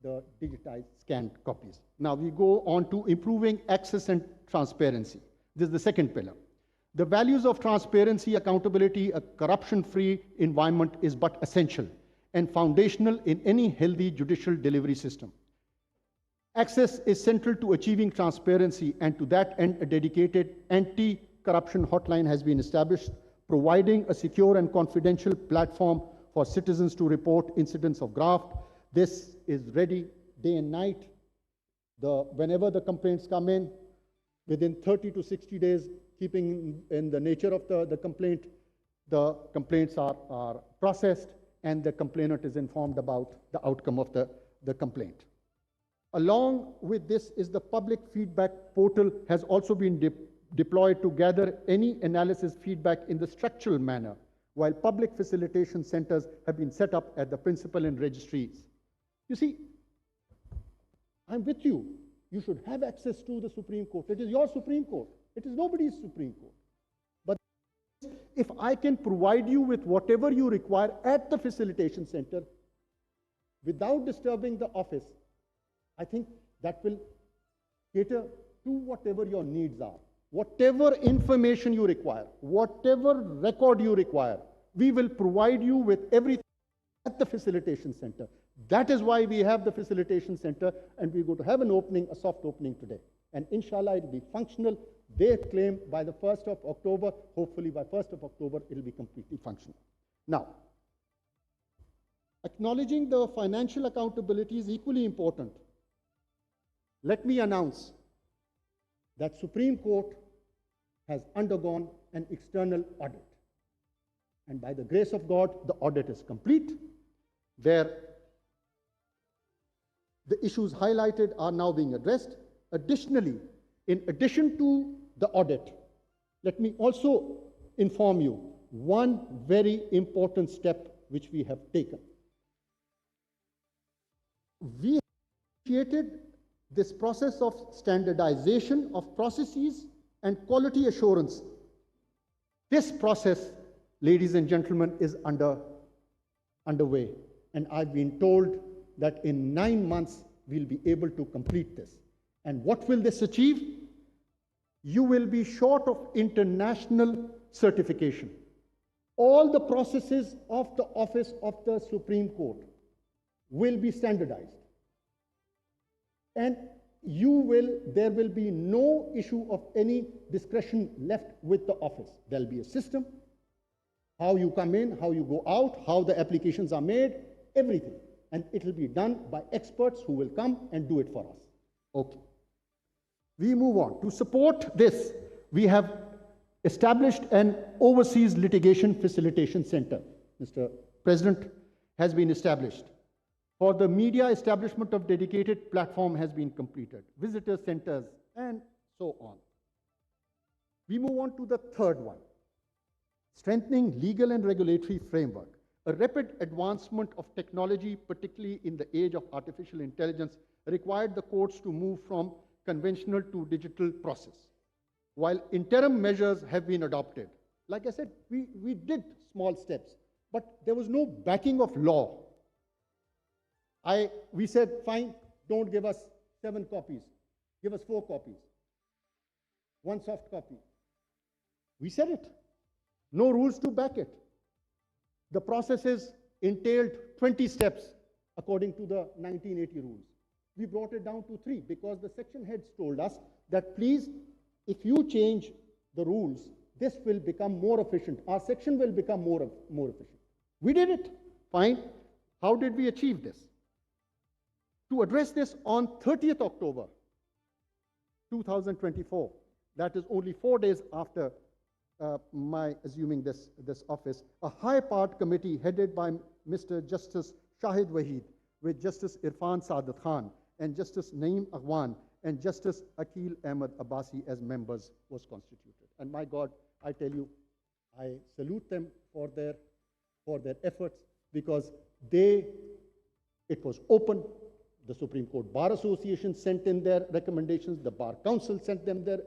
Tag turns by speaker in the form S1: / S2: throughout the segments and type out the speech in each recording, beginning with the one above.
S1: the digitized scanned copies. Now we go on to improving access and transparency. This is the second pillar. The values of transparency, accountability, a corruption-free environment is but essential and foundational in any healthy judicial delivery system. Access is central to achieving transparency, and to that end, a dedicated anti-corruption hotline has been established, providing a secure and confidential platform for citizens to report incidents of graft. This is ready day and night. Whenever the complaints come in, within 30 to 60 days, keeping in the nature of the complaint, the complaints are processed and the complainant is informed about the outcome of the complaint. Along with this is the public feedback portal has also been deployed to gather any analysis feedback in the structural manner, while public facilitation centers have been set up at the principal and registries. You see, I'm with you. You should have access to the Supreme Court. It is your Supreme Court. It is nobody's Supreme Court. But if I can provide you with whatever you require at the facilitation center without disturbing the office, I think that will cater to whatever your needs are. Whatever information you require, whatever record you require, we will provide you with everything at the facilitation center. That is why we have the facilitation center, and we're going to have an opening, a soft opening today. And inshallah, it will be functional. They claim by the 1st of October, hopefully by 1st of October, it will be completely functional. Now, acknowledging the financial accountability is equally important. Let me announce that Supreme Court has undergone an external audit. And by the grace of God, the audit is complete, where the issues highlighted are now being addressed. Additionally, in addition to the audit, let me also inform you one very important step which we have taken. We initiated this process of standardization of processes and quality assurance. This process, ladies and gentlemen, is underway. And I've been told that in 9 months, we'll be able to complete this. And what will this achieve? You will be short of international certification. All the processes of the Office of the Supreme Court will be standardized. And there will be no issue of any discretion left with the office. There'll be a system, how you come in, how you go out, how the applications are made, everything. And it will be done by experts who will come and do it for us. Okay. We move on. To support this, we have established an overseas litigation facilitation center. Mr. President, has been established. For the media, establishment of dedicated platform has been completed, visitor centers, and so on. We move on to the third one, strengthening legal and regulatory framework. A rapid advancement of technology, particularly in the age of artificial intelligence, required the courts to move from conventional to digital process. While interim measures have been adopted, like I said, we did small steps, but there was no backing of law. We said, fine, don't give us 7 copies. Give us 4 copies. 1 soft copy. We said it. No rules to back it. The processes entailed 20 steps according to the 1980 rules. We brought it down to 3 because the section heads told us that please, if you change the rules, this will become more efficient. Our section will become more efficient. We did it. Fine. How did we achieve this? To address this, on 30th October 2024, that is only 4 days after my assuming this office, a high-powered committee headed by Mr. Justice Shahid Waheed, with Justice Irfan Saadat Khan and Justice Naeem Aghwan and Justice Akil Ahmed Abbasi as members was constituted. And my God, I tell you, I salute them for their efforts, because it was open. The Supreme Court Bar Association sent in their recommendations. The Bar Council sent them their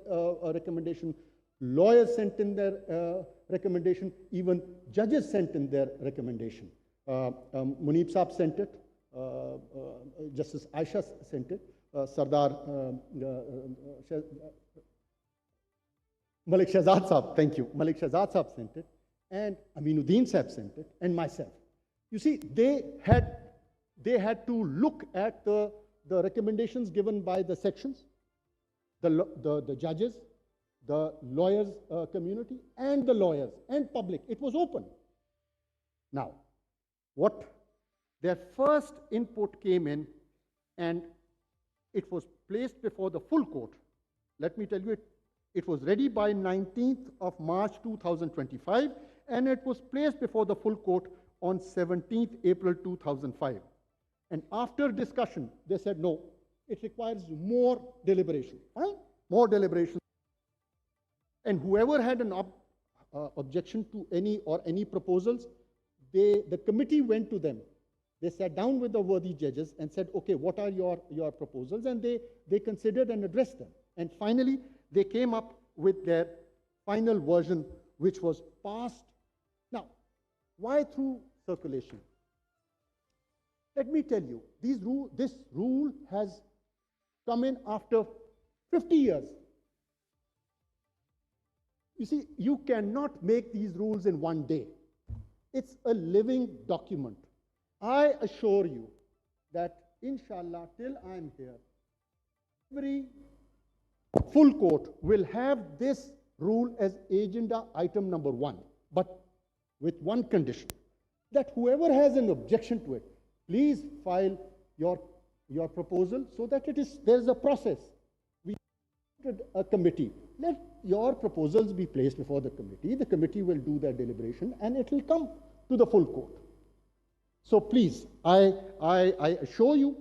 S1: recommendation. Lawyers sent in their recommendation. Even judges sent in their recommendation. Munib Saab sent it. Justice Aisha sent it, Sardar Malik Shahzad Saab, thank you, Malik Shahzad Saab sent it, and Aminuddin Saab sent it, and myself. You see, they had to look at the recommendations given by the sections, the judges, the lawyers community, and the lawyers and public. It was open. Now, their first input came in, and it was placed before the full court. Let me tell you, it was ready by 19th of March 2025, and it was placed before the full court on 17th April 2005. And after discussion, they said, no, it requires more deliberation. Fine, more deliberation. And whoever had an objection to any proposals, the committee went to them. They sat down with the worthy judges and said, okay, what are your proposals? And they considered and addressed them. And finally, they came up with their final version, which was passed. Now, why through circulation? Let me tell you, this rule has come in after 50 years. You see, you cannot make these rules in one day. It's a living document. I assure you that, inshallah, till I'm here, every full court will have this rule as agenda item number 1, but with one condition, that whoever has an objection to it, please file your proposal so that there's a process. We created a committee. Let your proposals be placed before the committee. The committee will do their deliberation, and it will come to the full court. So please, I assure you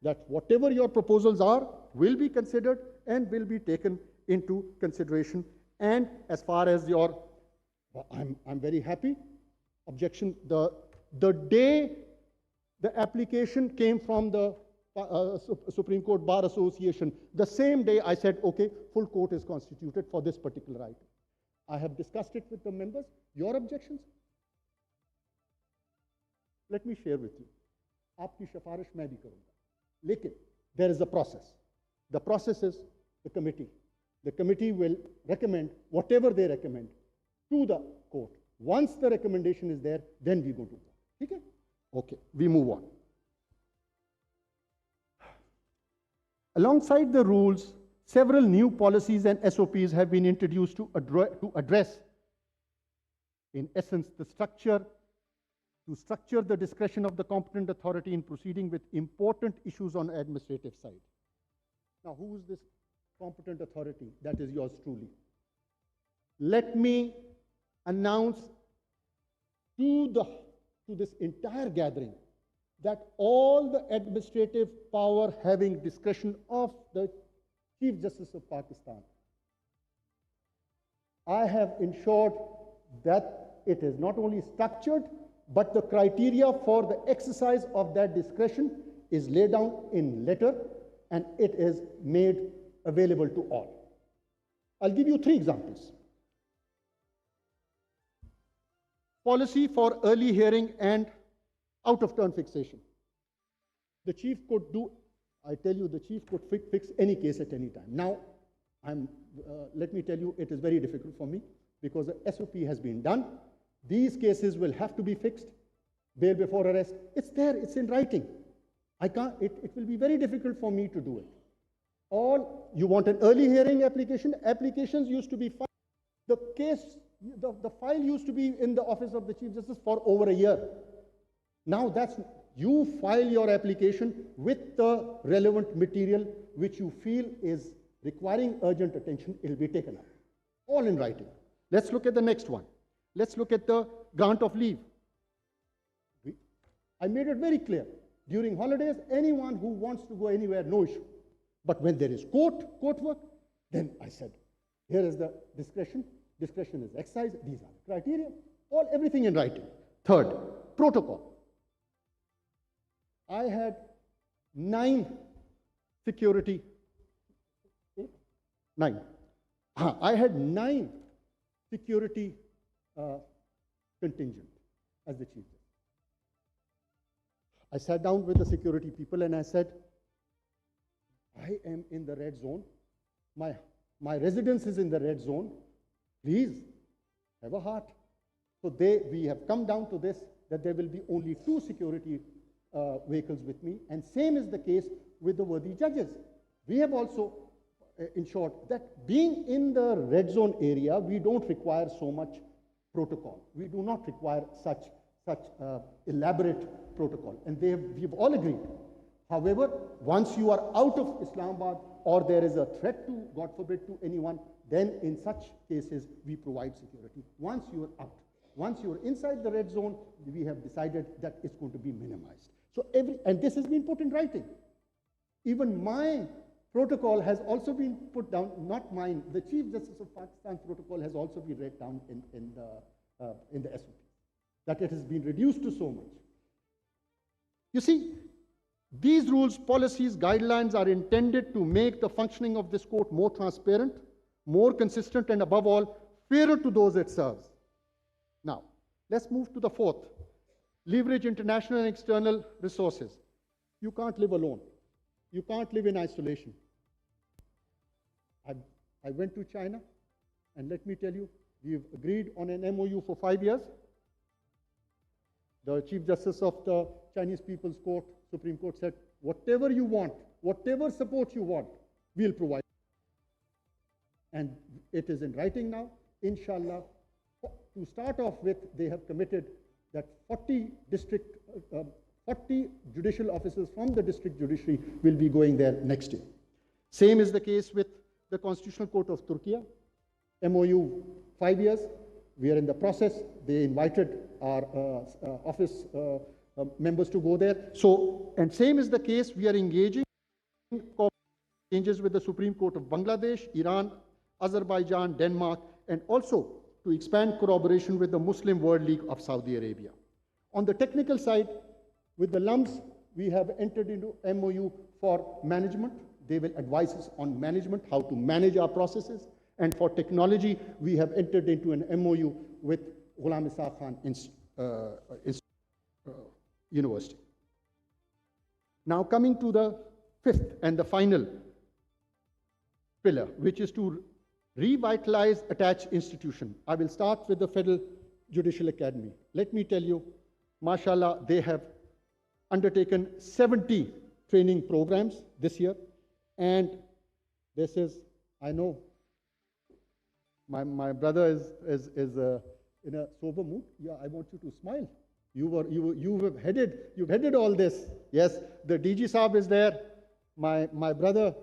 S1: that whatever your proposals are will be considered and will be taken into consideration. And as far as I'm very happy. Objection, the day the application came from the Supreme Court Bar Association, the same day I said, okay, full court is constituted for this particular item. I have discussed it with the members. Your objections? Let me share with you. Aapki shafarish main bhi karunga. Lekin, there is a process. The process is the committee. The committee will recommend whatever they recommend to the court. Once the recommendation is there, then we go to court. Okay? Okay, we move on. Alongside the rules, several new policies and SOPs have been introduced to address, in essence, to structure the discretion of the competent authority in proceeding with important issues on administrative side. Now, who is this competent authority? That is yours truly. Let me announce to this entire gathering that all the administrative power having discretion of the Chief Justice of Pakistan, I have ensured that it is not only structured, but the criteria for the exercise of that discretion is laid down in letter, and it is made available to all. I'll give you 3 examples. Policy for early hearing and out-of-turn fixation. The chief could do, I tell you, the chief could fix any case at any time. Now, let me tell you, it is very difficult for me because the SOP has been done. These cases will have to be fixed. Bail before arrest, it's there, it's in writing. I can't, it will be very difficult for me to do it. You want an early hearing application? Applications used to be filed. The case, the file used to be in the office of the Chief Justice for over a year. Now you file your application with the relevant material which you feel is requiring urgent attention, it will be taken up. All in writing. Let's look at the next one. Let's look at the grant of leave. I made it very clear. During holidays, anyone who wants to go anywhere, no issue. But when there is court work, then I said, here is the discretion. Discretion is exercised. These are the criteria. Everything in writing. Third, protocol. I had 9 security. 9. I had 9 security contingent as the chief. I sat down with the security people and I said, I am in the red zone. My residence is in the red zone. Please, have a heart. So we have come down to this, that there will be only 2 security vehicles with me, and same is the case with the worthy judges. We have also ensured that being in the red zone area, we don't require so much protocol. We do not require such elaborate protocol, and we've all agreed. However, once you are out of Islamabad or there is a threat to, God forbid, to anyone, then in such cases, we provide security. Once you are out, once you are inside the red zone, we have decided that it's going to be minimized. So and this has been put in writing. Even my protocol has also been put down, not mine. The Chief Justice of Pakistan protocol has also been read down in the SOP, that it has been reduced to so much. You see, these rules, policies, guidelines are intended to make the functioning of this court more transparent, more consistent, and above all, fairer to those it serves. Now, let's move to the 4th. Leverage international and external resources. You can't live alone. You can't live in isolation. I went to China, and let me tell you, we've agreed on an MOU for 5 years. The Chief Justice of the Chinese People's Court, Supreme Court, said, whatever you want, whatever support you want, we'll provide. And it is in writing now, inshallah. To start off with, they have committed that 40 judicial officers from the district judiciary will be going there next year. Same is the case with the Constitutional Court of Turkey. MOU 5 years. We are in the process. They invited our office members to go there. So, and same is the case, we are engaging in changes with the Supreme Court of Bangladesh, Iran, Azerbaijan, Denmark, and also to expand collaboration with the Muslim World League of Saudi Arabia. On the technical side, with the LUMS, we have entered into MOU for management. They will advise us on management, how to manage our processes. And for technology, we have entered into an MOU with Ghulam Isa Khan University. Now coming to the 5th and the final pillar, which is to revitalize attached institution. I will start with the Federal Judicial Academy. Let me tell you, mashallah, they have undertaken 70 training programs this year. And this is, I know, my brother is in a sober mood. Yeah, I want you to smile. You've headed all this. Yes, the DG Saab is there. My brother,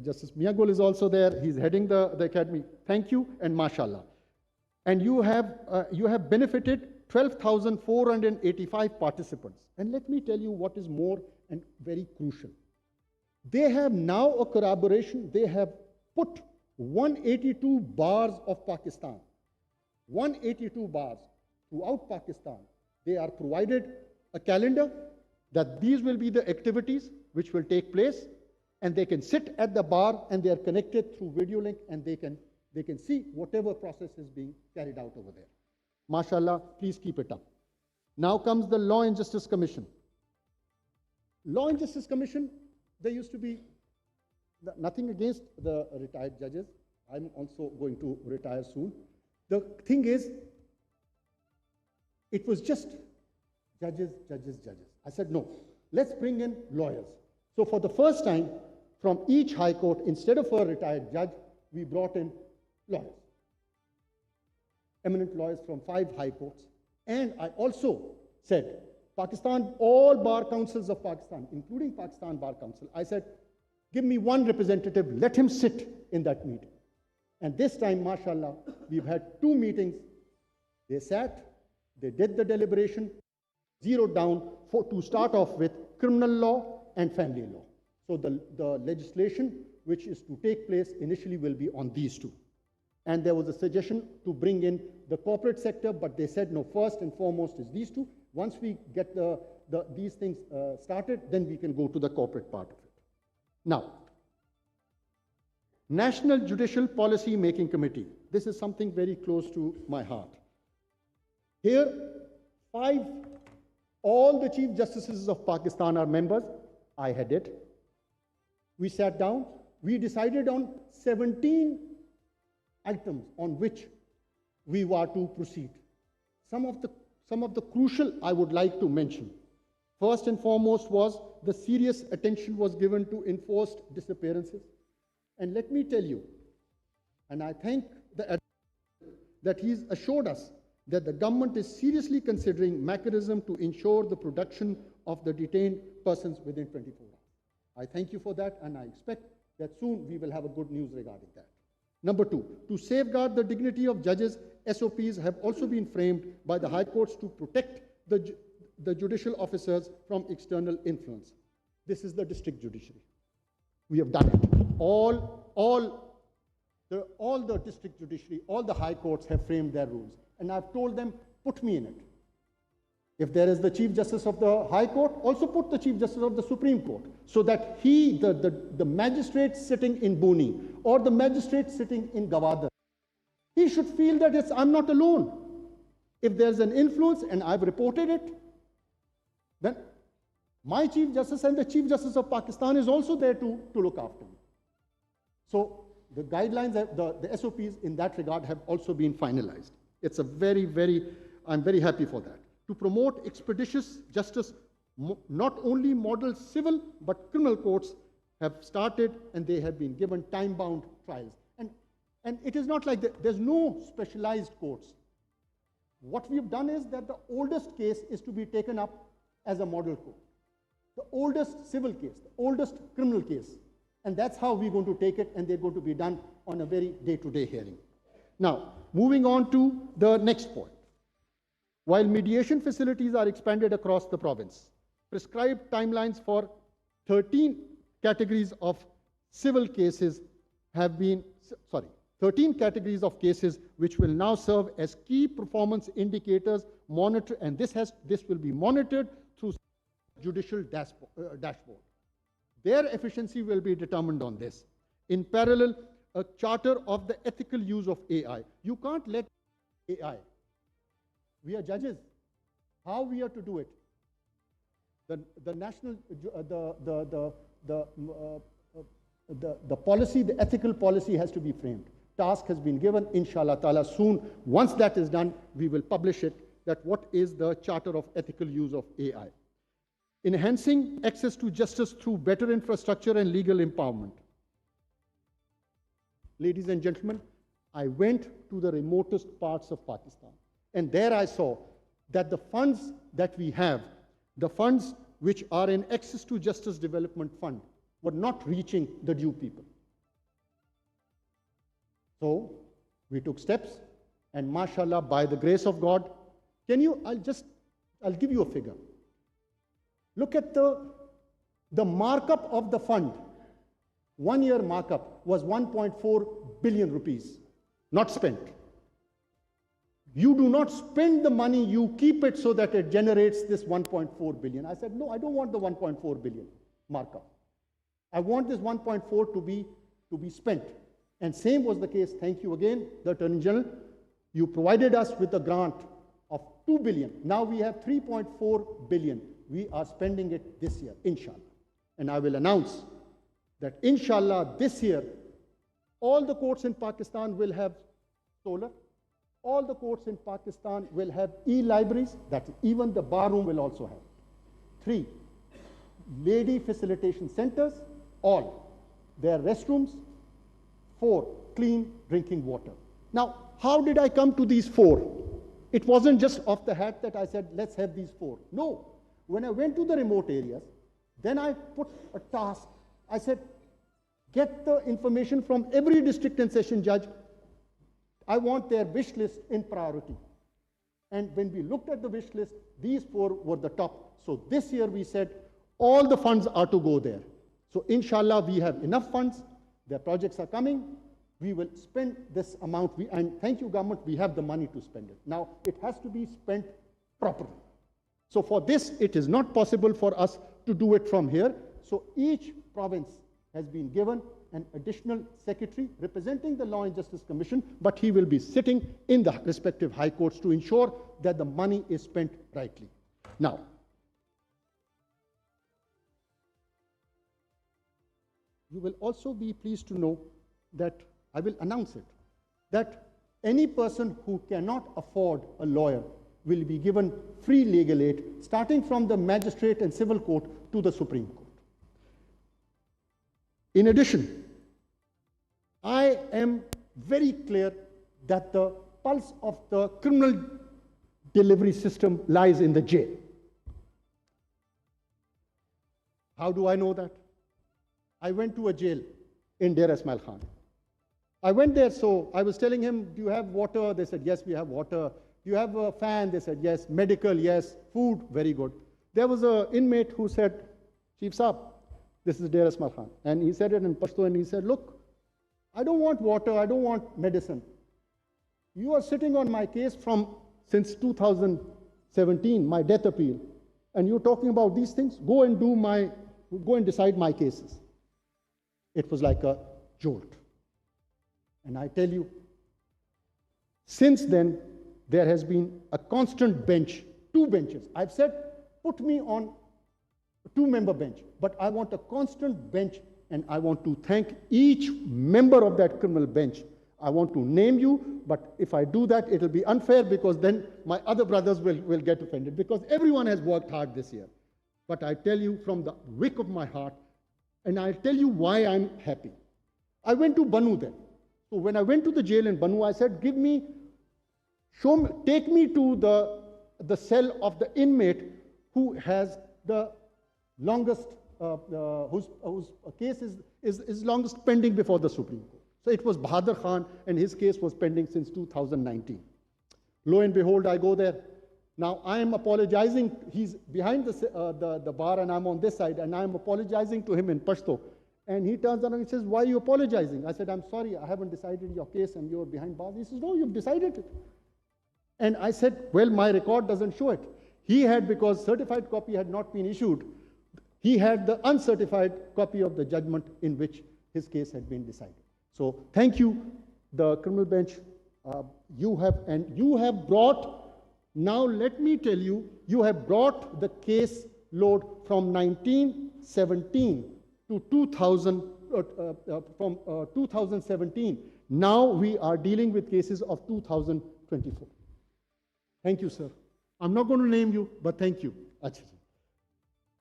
S1: Justice Miyagul is also there. He's heading the academy. Thank you and mashallah. And you have benefited 12,485 participants. And let me tell you what is more and very crucial. They have now a collaboration. They have put 182 bars of Pakistan, 182 bars throughout Pakistan. They are provided a calendar that these will be the activities which will take place, and they can sit at the bar and they are connected through video link, and they can see whatever process is being carried out over there. MashaAllah, please keep it up. Now comes the Law and Justice Commission. Law and Justice Commission, there used to be nothing against the retired judges. I'm also going to retire soon. The thing is, it was just judges. I said, no, let's bring in lawyers. So for the first time, from each high court, instead of a retired judge, we brought in lawyers, eminent lawyers from 5 high courts. And I also said, Pakistan, all bar councils of Pakistan, including Pakistan Bar Council, I said, give me one representative, let him sit in that meeting. And this time, mashallah, we've had 2 meetings. They sat, they did the deliberation, zeroed down to start off with criminal law and family law. So the legislation which is to take place initially will be on these 2. And there was a suggestion to bring in the corporate sector, but they said, no, first and foremost is these 2. Once we get these things started, then we can go to the corporate part of it. Now, National Judicial Policy Making Committee. This is something very close to my heart. Here, 5 All the Chief Justices of Pakistan are members. I had it. We sat down. We decided on 17 items on which we were to proceed. Some of the crucial I would like to mention. First and foremost was the serious attention was given to enforced disappearances. And let me tell you, and I thank the that he's assured us that the government is seriously considering mechanism to ensure the production of the detained persons within 24 hours. I thank you for that, and I expect that soon we will have a good news regarding that. Number two, to safeguard the dignity of judges, SOPs have also been framed by the high courts to protect the judicial officers from external influence. This is the district judiciary. We have done it. All the district judiciary, all the high courts have framed their rules. And I've told them, put me in it. If there is the Chief Justice of the High Court, also put the Chief Justice of the Supreme Court, so that the magistrate sitting in Buni or the magistrate sitting in Gwadar, he should feel that I'm not alone. If there's an influence and I've reported it, then my Chief Justice and the Chief Justice of Pakistan is also there to look after me. So the guidelines, the SOPs in that regard have also been finalized. It's a I'm very happy for that. To promote expeditious justice, not only model civil but criminal courts have started, and they have been given time-bound trials. And it is not like that. There's no specialized courts. What we've done is that the oldest case is to be taken up as a model court. The oldest civil case, the oldest criminal case. And that's how we're going to take it, and they're going to be done on a very day-to-day hearing. Now, moving on to the next point. While mediation facilities are expanded across the province, prescribed timelines for 13 categories of civil cases have been, 13 categories of cases which will now serve as key performance indicators, and this will be monitored through judicial dashboard. Their efficiency will be determined on this. In parallel, a charter of the ethical use of AI. You can't let AI. We are judges. How we are to do it? The national, the policy, the ethical policy has to be framed. Task has been given, inshallah ta'ala, soon. Once that is done, we will publish it, that what is the charter of ethical use of AI. Enhancing access to justice through better infrastructure and legal empowerment. Ladies and gentlemen, I went to the remotest parts of Pakistan, and there I saw that the funds that we have, the funds which are in access to justice development fund, were not reaching the due people. So we took steps, and mashallah, by the grace of God, I'll give you a figure. Look at the markup of the fund. 1 year markup was 1.4 billion rupees, not spent. You do not spend the money, you keep it so that it generates this 1.4 billion. I said, no, I don't want the 1.4 billion markup. I want this 1.4 to be spent. And same was the case, thank you again, the Attorney General. You provided us with a grant of 2 billion. Now we have 3.4 billion. We are spending it this year, inshallah. And I will announce that inshallah this year, all the courts in Pakistan will have solar. All the courts in Pakistan will have e-libraries, that even the bar room will also have. 3, lady facilitation centers, all. Their restrooms. 4, clean drinking water. Now, how did I come to these 4? It wasn't just off the hat that I said, let's have these 4. No. When I went to the remote areas, then I put a task. I said, get the information from every district and session judge. I want their wish list in priority. And when we looked at the wish list, these 4 were the top. So this year we said, all the funds are to go there. So inshallah, we have enough funds. Their projects are coming. We will spend this amount. And thank you, government, we have the money to spend it. Now, it has to be spent properly. So for this, it is not possible for us to do it from here. So each province has been given an additional secretary representing the Law and Justice Commission, but he will be sitting in the respective high courts to ensure that the money is spent rightly. Now, you will also be pleased to know that I will announce it, that any person who cannot afford a lawyer will be given free legal aid, starting from the magistrate and civil court to the Supreme Court. In addition, I am very clear that the pulse of the criminal delivery system lies in the jail. How do I know that? I went to a jail in Deir Ismail Khan. I went there, so I was telling him, do you have water? They said, yes, we have water. Do you have a fan? They said, yes. Medical, yes. Food, very good. There was an inmate who said, Chief Saab, this is Deir Ismail Khan. And he said it in Pashto, and he said, look, I don't want water, I don't want medicine. You are sitting on my case since 2017, my death appeal, and you're talking about these things? Go and decide my cases. It was like a jolt. And I tell you, since then, there has been a constant bench, 2 benches. I've said, put me on a 2-member bench, but I want a constant bench, and I want to thank each member of that criminal bench. I want to name you, but if I do that, it'll be unfair, because then my other brothers will get offended, because everyone has worked hard this year. But I tell you from the wick of my heart, and I'll tell you why I'm happy. I went to Banu then. So when I went to the jail in Banu, I said, take me to the cell of the inmate who has the longest, whose case is longest pending before the Supreme Court. So it was Bahadur Khan, and his case was pending since 2019. Lo and behold, I go there. Now I am apologizing. He's behind the bar, and I'm on this side, and I'm apologizing to him in Pashto. And he turns around and says, why are you apologizing? I said, I'm sorry, I haven't decided your case, and you're behind bars. He says, no, you've decided it. And I said, well, my record doesn't show it. He had, because certified copy had not been issued, he had the uncertified copy of the judgment in which his case had been decided. So thank you, the criminal bench. You have brought, now let me tell you, you have brought the case load from 1917 to 2017. Now we are dealing with cases of 2024. Thank you, sir. I'm not going to name you, but thank you.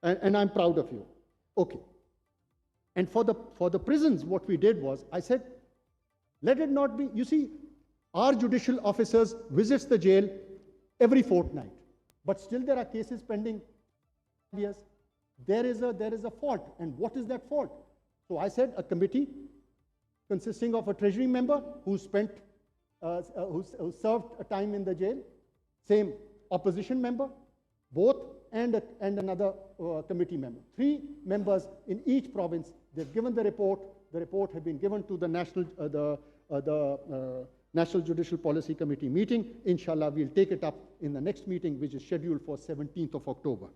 S1: And I'm proud of you. Okay. And for the prisons, what we did was, I said, let it not be, you see, our judicial officers visits the jail every fortnight, but still there are cases pending. Yes, there is a fault. And what is that fault? So I said, a committee consisting of a treasury member who served a time in the jail, same opposition member, both, and another committee member. 3 members in each province. They've given the report. The report had been given to the National Judicial Policy Committee meeting. Inshallah, we'll take it up in the next meeting, which is scheduled for 17th of October.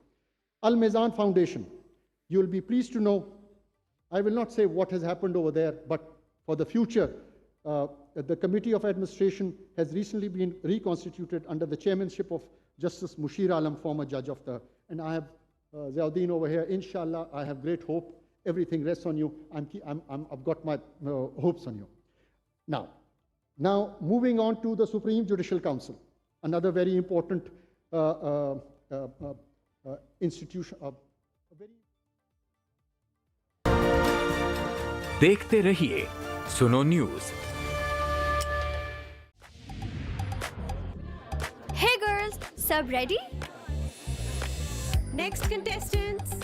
S1: Al-Mizan Foundation. You'll be pleased to know, I will not say what has happened over there, but for the future, the Committee of Administration has recently been reconstituted under the chairmanship of Justice Mushir Alam, former judge of the, and I have Ziauddin over here. Inshallah, I have great hope. Everything rests on you. I've got my hopes on you. Now, moving on to the Supreme Judicial Council, another very important institution.
S2: देखते रहिए सुनो news.
S3: Hey girls, sub ready?
S4: Next contestants.